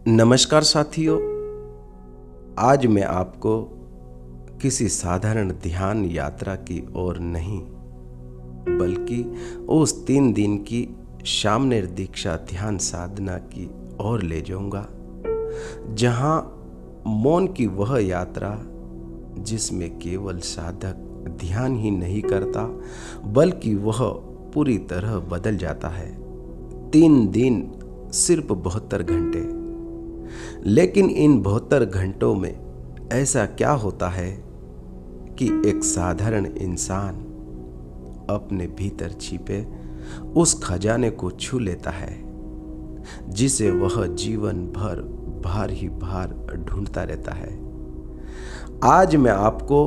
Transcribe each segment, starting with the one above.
नमस्कार साथियों। आज मैं आपको किसी साधारण ध्यान यात्रा की ओर नहीं बल्कि उस 3 दिन की सामने दीक्षा ध्यान साधना की ओर ले जाऊंगा, जहां मौन की वह यात्रा जिसमें केवल साधक ध्यान ही नहीं करता बल्कि वह पूरी तरह बदल जाता है। 3 दिन सिर्फ 72 घंटे, लेकिन इन 72 घंटों में ऐसा क्या होता है कि एक साधारण इंसान अपने भीतर छिपे उस खजाने को छू लेता है जिसे वह जीवन भर भार ही भार ढूंढता रहता है। आज मैं आपको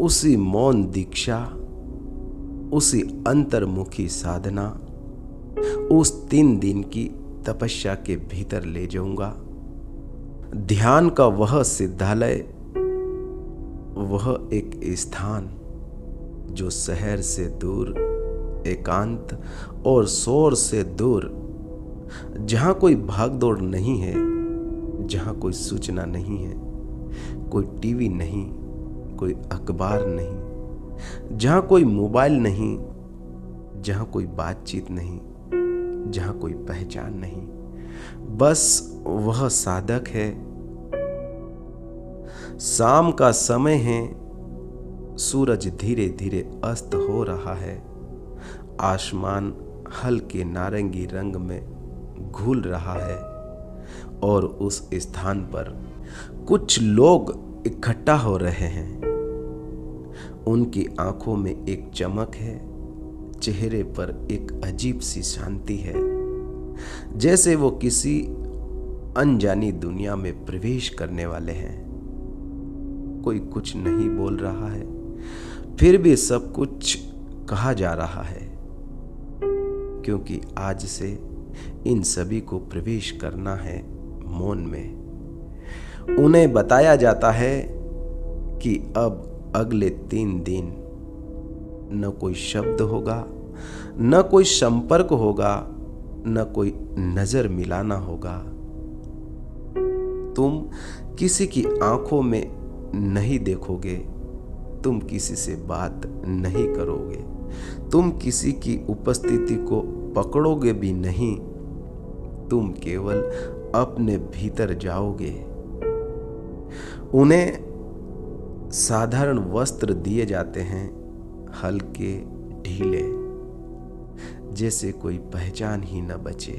उसी मौन दीक्षा, उसी अंतर्मुखी साधना, उस 3 दिन की तपस्या के भीतर ले जाऊंगा। ध्यान का वह सिद्धालय, वह एक स्थान जो शहर से दूर, एकांत और शोर से दूर, जहां कोई भागदौड़ नहीं है, जहां कोई सूचना नहीं है, कोई टीवी नहीं, कोई अखबार नहीं, जहां कोई मोबाइल नहीं, जहां कोई बातचीत नहीं, जहां कोई पहचान नहीं, बस वह साधक है। शाम का समय है, सूरज धीरे धीरे अस्त हो रहा है, आसमान हल्के नारंगी रंग में घुल रहा है और उस स्थान पर कुछ लोग इकट्ठा हो रहे हैं। उनकी आंखों में एक चमक है, चेहरे पर एक अजीब सी शांति है, जैसे वो किसी अनजानी दुनिया में प्रवेश करने वाले हैं। कोई कुछ नहीं बोल रहा है, फिर भी सब कुछ कहा जा रहा है, क्योंकि आज से इन सभी को प्रवेश करना है मौन में। उन्हें बताया जाता है कि अब अगले 3 दिन न कोई शब्द होगा, न कोई संपर्क होगा, न कोई नजर मिलाना होगा। तुम किसी की आंखों में नहीं देखोगे, तुम किसी से बात नहीं करोगे, तुम किसी की उपस्थिति को पकड़ोगे भी नहीं, तुम केवल अपने भीतर जाओगे। उन्हें साधारण वस्त्र दिए जाते हैं, हल्के ढीले, जैसे कोई पहचान ही न बचे।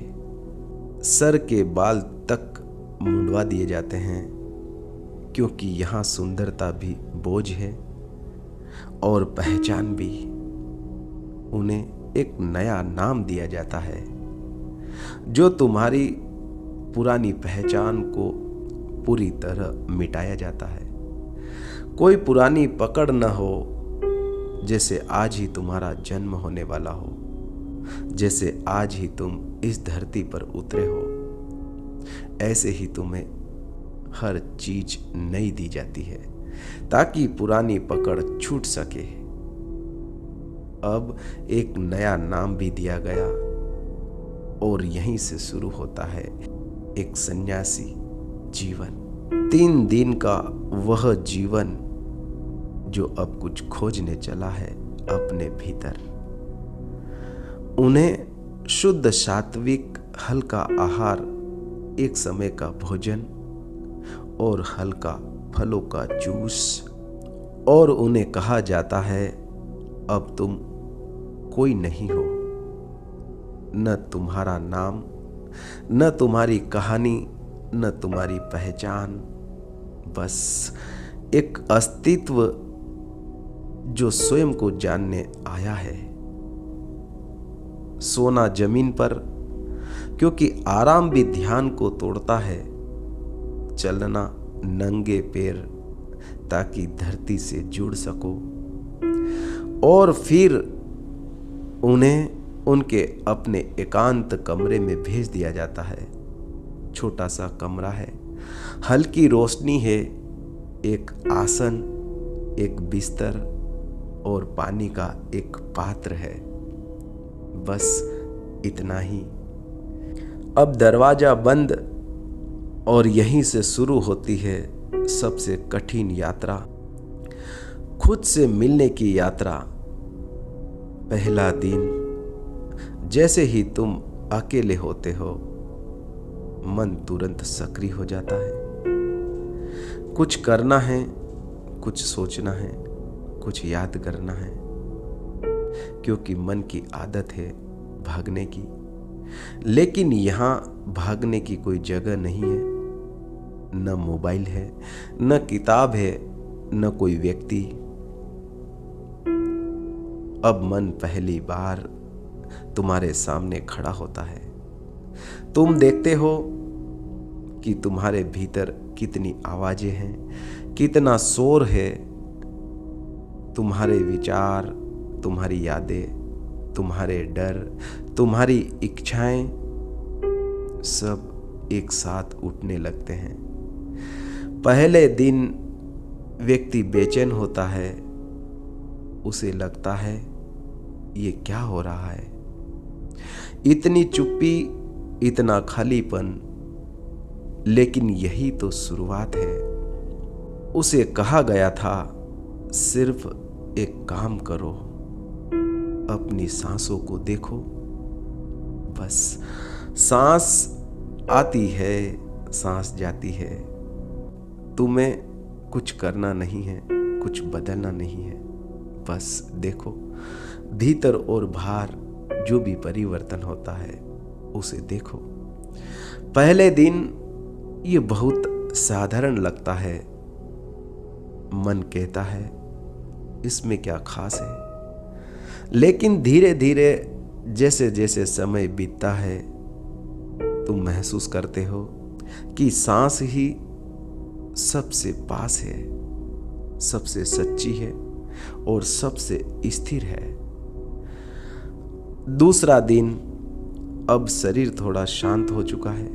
सर के बाल तक मुंडवा दिए जाते हैं, क्योंकि यहाँ सुंदरता भी बोझ है और पहचान भी। उन्हें एक नया नाम दिया जाता है जो तुम्हारी पुरानी पहचान को पूरी तरह मिटाया जाता है। कोई पुरानी पकड़ न हो, जैसे आज ही तुम्हारा जन्म होने वाला हो, जैसे आज ही तुम इस धरती पर उतरे हो, ऐसे ही तुम्हें हर चीज नई दी जाती है ताकि पुरानी पकड़ छूट सके। अब एक नया नाम भी दिया गया और यहीं से शुरू होता है एक सन्यासी जीवन। 3 दिन का वह जीवन जो अब कुछ खोजने चला है अपने भीतर। उन्हें शुद्ध सात्विक हल्का आहार, एक समय का भोजन और हल्का फलों का जूस, और उन्हें कहा जाता है अब तुम कोई नहीं हो, न तुम्हारा नाम, न तुम्हारी कहानी, न तुम्हारी पहचान, बस एक अस्तित्व जो स्वयं को जानने आया है। सोना जमीन पर, क्योंकि आराम भी ध्यान को तोड़ता है। चलना नंगे पैर, ताकि धरती से जुड़ सको। और फिर उन्हें उनके अपने एकांत कमरे में भेज दिया जाता है। छोटा सा कमरा है, हल्की रोशनी है, एक आसन, एक बिस्तर और पानी का एक पात्र है, बस इतना ही। अब दरवाजा बंद, और यहीं से शुरू होती है सबसे कठिन यात्रा, खुद से मिलने की यात्रा। पहला दिन, जैसे ही तुम अकेले होते हो, मन तुरंत सक्रिय हो जाता है। कुछ करना है, कुछ सोचना है, कुछ याद करना है, क्योंकि मन की आदत है भागने की। लेकिन यहाँ भागने की कोई जगह नहीं है, न मोबाइल है, न किताब है, न कोई व्यक्ति। अब मन पहली बार तुम्हारे सामने खड़ा होता है। तुम देखते हो कि तुम्हारे भीतर कितनी आवाजें हैं, कितना शोर है। तुम्हारे विचार, तुम्हारी यादें, तुम्हारे डर, तुम्हारी इच्छाएं सब एक साथ उठने लगते हैं। पहले दिन व्यक्ति बेचैन होता है, उसे लगता है ये क्या हो रहा है, इतनी चुप्पी, इतना खालीपन। लेकिन यही तो शुरुआत है। उसे कहा गया था सिर्फ एक काम करो, अपनी सांसों को देखो। बस सांस आती है, सांस जाती है। तुम्हें कुछ करना नहीं है, कुछ बदलना नहीं है, बस देखो भीतर और बाहर जो भी परिवर्तन होता है उसे देखो। पहले दिन ये बहुत साधारण लगता है। मन कहता है इसमें क्या खास है। लेकिन धीरे धीरे जैसे जैसे समय बीतता है, तुम महसूस करते हो कि सांस ही सबसे पास है, सबसे सच्ची है और सबसे स्थिर है। दूसरा दिन, अब शरीर थोड़ा शांत हो चुका है,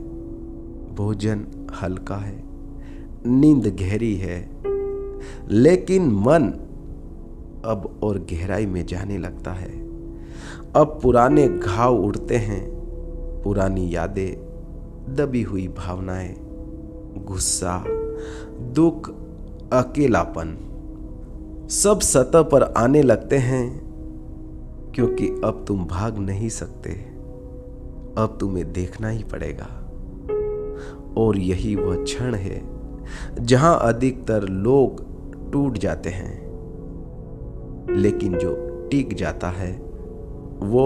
भोजन हल्का है, नींद गहरी है। लेकिन मन अब और गहराई में जाने लगता है। अब पुराने घाव उड़ते हैं, पुरानी यादें, दबी हुई भावनाएं, गुस्सा, दुख, अकेलापन सब सतह पर आने लगते हैं। क्योंकि अब तुम भाग नहीं सकते, अब तुम्हें देखना ही पड़ेगा। और यही वह क्षण है जहां अधिकतर लोग टूट जाते हैं, लेकिन जो टिक जाता है वो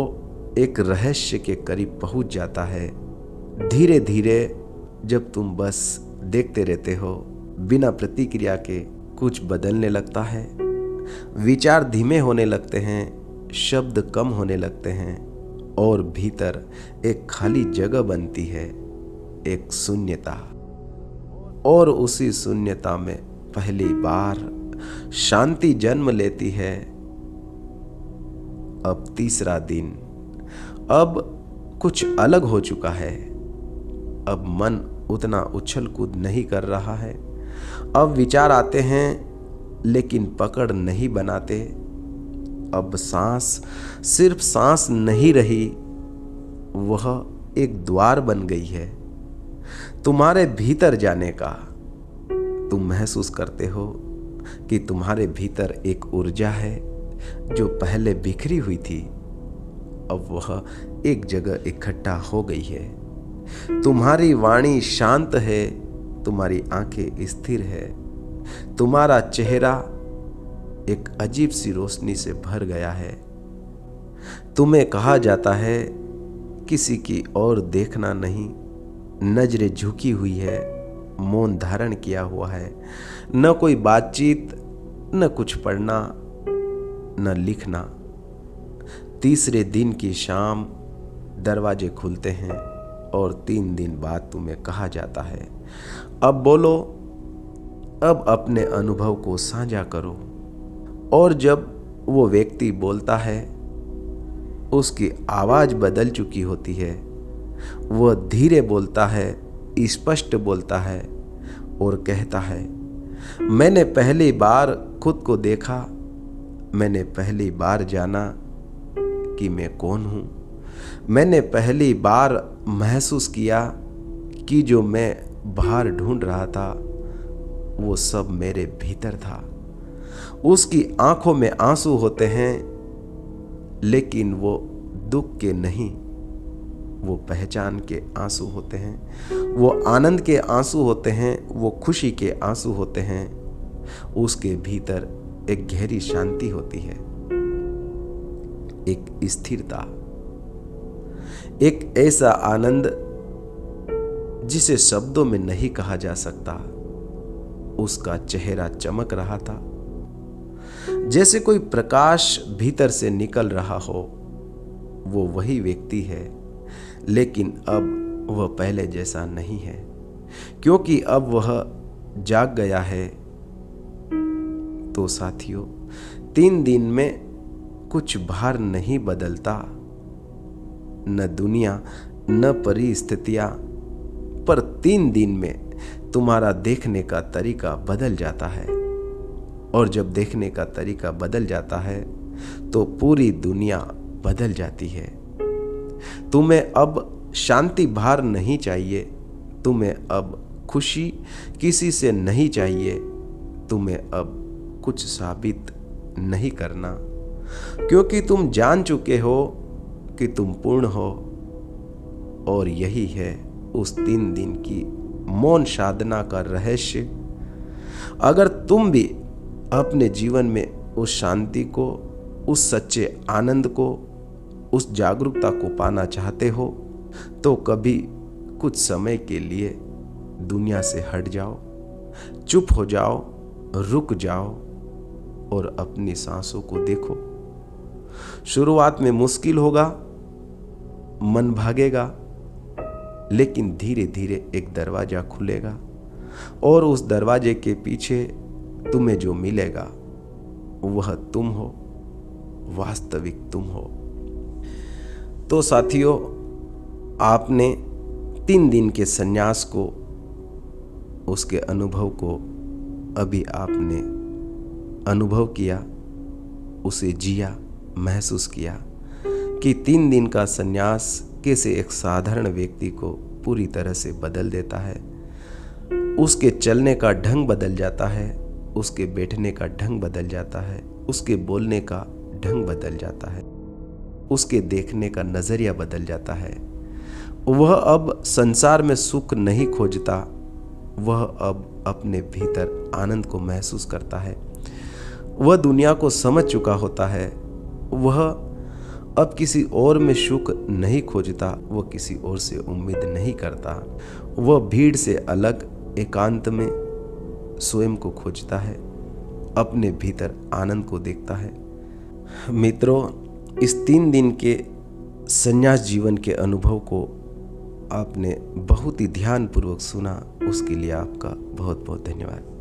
एक रहस्य के करीब पहुंच जाता है। धीरे धीरे जब तुम बस देखते रहते हो, बिना प्रतिक्रिया के कुछ बदलने लगता है। विचार धीमे होने लगते हैं, शब्द कम होने लगते हैं और भीतर एक खाली जगह बनती है, एक शून्यता। और उसी शून्यता में पहली बार शांति जन्म लेती है। अब तीसरा दिन, अब कुछ अलग हो चुका है। अब मन उतना उछल कूद नहीं कर रहा है। अब विचार आते हैं लेकिन पकड़ नहीं बनाते। अब सांस सिर्फ सांस नहीं रही, वह एक द्वार बन गई है तुम्हारे भीतर जाने का। तुम महसूस करते हो कि तुम्हारे भीतर एक ऊर्जा है जो पहले बिखरी हुई थी, अब वह एक जगह इकट्ठा हो गई है। तुम्हारी वाणी शांत है, तुम्हारी आंखें स्थिर है, तुम्हारा चेहरा एक अजीब सी रोशनी से भर गया है। तुम्हें कहा जाता है किसी की ओर देखना नहीं, नजरें झुकी हुई है, मौन धारण किया हुआ है, न कोई बातचीत, न कुछ पढ़ना, न लिखना। तीसरे दिन की शाम दरवाजे खुलते हैं और 3 दिन बाद तुम्हें कहा जाता है अब बोलो, अब अपने अनुभव को साझा करो। और जब वो व्यक्ति बोलता है, उसकी आवाज बदल चुकी होती है। वह धीरे बोलता है, स्पष्ट बोलता है और कहता है, मैंने पहली बार खुद को देखा, मैंने पहली बार जाना कि मैं कौन हूँ। मैंने पहली बार महसूस किया कि जो मैं बाहर ढूंढ रहा था वो सब मेरे भीतर था। उसकी आंखों में आंसू होते हैं, लेकिन वो दुख के नहीं, वो पहचान के आंसू होते हैं, वो आनंद के आंसू होते हैं, वो खुशी के आंसू होते हैं। उसके भीतर एक गहरी शांति होती है, एक स्थिरता, एक ऐसा आनंद जिसे शब्दों में नहीं कहा जा सकता। उसका चेहरा चमक रहा था, जैसे कोई प्रकाश भीतर से निकल रहा हो। वो वही व्यक्ति है, लेकिन अब वह पहले जैसा नहीं है, क्योंकि अब वह जाग गया है। तो साथियों, 3 दिन में कुछ बाहर नहीं बदलता, न दुनिया न परिस्थितियां, पर 3 दिन में तुम्हारा देखने का तरीका बदल जाता है। और जब देखने का तरीका बदल जाता है तो पूरी दुनिया बदल जाती है। तुम्हें अब शांति बाहर नहीं चाहिए, तुम्हें अब खुशी किसी से नहीं चाहिए, तुम्हें अब कुछ साबित नहीं करना, क्योंकि तुम जान चुके हो कि तुम पूर्ण हो। और यही है उस 3 दिन की मौन साधना का रहस्य। अगर तुम भी अपने जीवन में उस शांति को, उस सच्चे आनंद को, उस जागरूकता को पाना चाहते हो, तो कभी कुछ समय के लिए दुनिया से हट जाओ, चुप हो जाओ, रुक जाओ और अपनी सांसों को देखो। शुरुआत में मुश्किल होगा, मन भागेगा, लेकिन धीरे धीरे एक दरवाजा खुलेगा और उस दरवाजे के पीछे तुम्हें जो मिलेगा वह तुम हो, वास्तविक तुम हो। तो साथियों, आपने 3 दिन के संन्यास को, उसके अनुभव को अभी आपने अनुभव किया, उसे जिया, महसूस किया कि 3 दिन का संन्यास कैसे एक साधारण व्यक्ति को पूरी तरह से बदल देता है। उसके चलने का ढंग बदल जाता है, उसके बैठने का ढंग बदल जाता है, उसके बोलने का ढंग बदल जाता है, उसके देखने का नजरिया बदल जाता है। वह अब संसार में सुख नहीं खोजता, वह अब अपने भीतर आनंद को महसूस करता है। वह दुनिया को समझ चुका होता है। वह अब किसी और में सुख नहीं खोजता, वह किसी और से उम्मीद नहीं करता। वह भीड़ से अलग एकांत में स्वयं को खोजता है, अपने भीतर आनंद को देखता है। मित्रों, इस 3 दिन के संन्यास जीवन के अनुभव को आपने बहुत ही ध्यानपूर्वक सुना, उसके लिए आपका बहुत बहुत धन्यवाद।